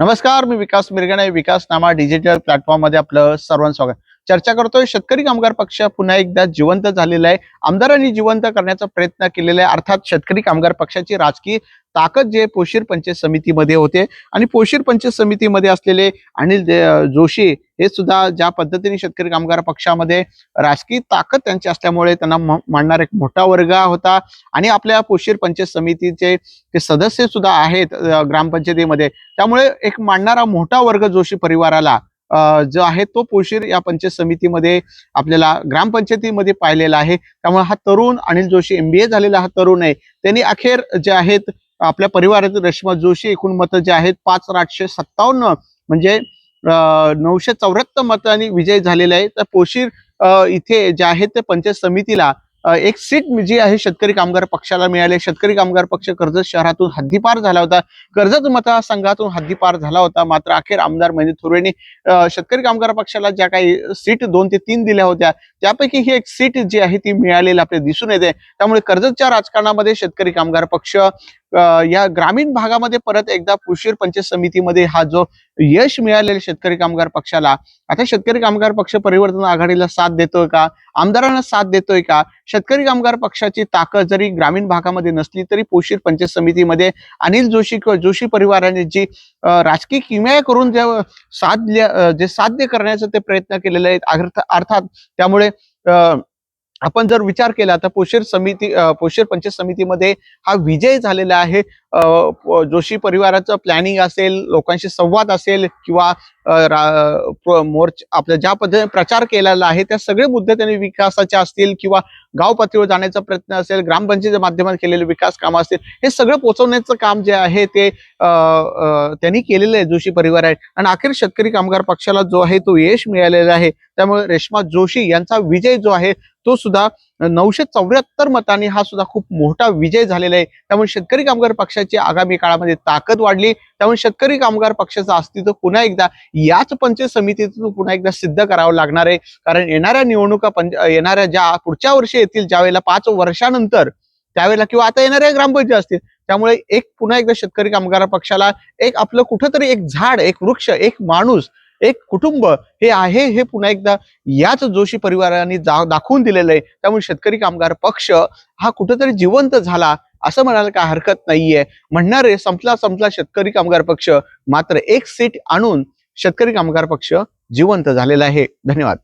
नमस्कार, मी विकास मिरगणे. विकास नामा digital platform मध्ये आपलं सर्वांचं स्वागत. चर्चा करतोय शेतकरी कामगार पक्ष पुन्हा एकदा जिवंत झालेला आहे. आमदारांनी जिवंत करण्याचा प्रयत्न केलेला आहे. अर्थात शेतकरी कामगार पक्षाची राजकीय ताकद जे पोशीर पंचायत समितीमध्ये होते आणि पोशीर पंचायत समितीमध्ये असलेले जोशी हे सुद्धा ज्या पद्धतीने शेतकरी कामगार पक्षामध्ये राजकीय ताकद त्यांची असल्यामुळे त्यांना मांडणारा एक मोठा वर्ग होता आणि आपल्या पोशीर पंचायत समितीचे ते सदस्य सुद्धा आहेत ग्रामपंचायतीमध्ये. त्यामुळे एक मांडणारा मोठा वर्ग जोशी परिवाराला जो आहे तो पोशीर या पंचायत समितीमध्ये आपल्याला ग्रामपंचायतीमध्ये पाहिलेला आहे. त्यामुळे हा तरुण अनिल जोशी MBA झालेला हा तरुण आहे. त्यांनी अखेर जे आहेत आपल्या परिवारातील रेश्मा जोशी एकूण मतं जे आहेत 5,857 म्हणजे 974 मतांनी विजय झालेला आहे. तर पोशीर इथे जे आहे ते पंचायत समितीला एक सीट जी आहे शेतकरी कामगार पक्षाला मिळाली. शेतकरी कामगार पक्ष कर्जत शहरातून हद्दीपार झाला होता, कर्जत मतदारसंघातून हद्दीपार झाला होता. मात्र अखेर आमदार महेंद्र थोरवेंनी शेतकरी कामगार पक्षाला ज्या काही सीट 2 ते 3 दिल्या होत्या त्यापैकी ही एक सीट जी आहे ती मिळालेली आपल्याला दिसून येते. त्यामुळे कर्जतच्या राजकारणामध्ये शेतकरी कामगार पक्ष या ग्रामीण भागामध्ये परत एकदा पोशीर पंचायत समितीमध्ये हा जो यश मिळालेला शेतकरी कामगार पक्षाला, आता शेतकरी कामगार पक्ष परिवर्तन आघाडीला साथ देतोय का, आमदारांना साथ देतोय का? शेतकरी कामगार पक्षाची ताकद जरी ग्रामीण भागामध्ये नसली तरी पोशीर पंचायत समितीमध्ये अनिल जोशी परिवाराने जी राजकीय किमया करून जे साध्य करण्याचा ते प्रयत्न केलेले आहेत अर्थात त्यामुळे आपण जर विचार केला तर पोशीर पंचायत समितीमध्ये हा विजय झालेला आहे. जोशी परिवाराचं प्लॅनिंग असेल, लोकांशी संवाद असेल किंवा आपल्या ज्या पद्धतीने प्रचार केलेला आहे त्या सगळे मुद्दे त्यांनी विकासाचे असतील किंवा गाव पातळीवर जाण्याचा प्रयत्न असेल, ग्रामपंचायतीच्या माध्यमातून केलेले विकास कामं असतील, हे सगळं पोहोचवण्याचं काम जे आहे ते त्यांनी केलेलं आहे जोशी परिवार आहे. आणि अखेर शेतकरी कामगार पक्षाला जो आहे तो यश मिळालेला आहे. त्यामुळे रेश्मा जोशी यांचा विजय जो आहे तो सुद्धा 974 मतांनी हा सुद्धा खूप मोठा विजय झालेला आहे. त्यामुळे शेतकरी कामगार पक्षाची आगामी काळामध्ये ताकद वाढली. त्यामुळे शेतकरी कामगार पक्षाचं अस्तित्व पुन्हा एकदा याच पंचायत समितीतून पुन्हा एकदा सिद्ध करावं लागणार आहे. कारण येणाऱ्या निवडणुका येणाऱ्या ज्या पुढच्या वर्षी येतील ज्यावेळेला 5 वर्षानंतर त्यावेळेला किंवा आता येणाऱ्या ग्रामपंचायत असतील, त्यामुळे एक पुन्हा एकदा शेतकरी कामगार पक्षाला एक आपलं कुठंतरी एक झाड, एक वृक्ष, एक माणूस, एक कुटुंब हे आहे हे पुन्हा एकदा याच जोशी परिवाराने दाखवून दिलेलं आहे. त्यामुळे शेतकरी कामगार पक्ष हा कुठेतरी जिवंत झाला असं म्हणायला काय हरकत नाहीये. म्हणणारे संपला शेतकरी कामगार पक्ष, मात्र एक सीट आणून शेतकरी कामगार पक्ष जिवंत झालेला आहे. धन्यवाद.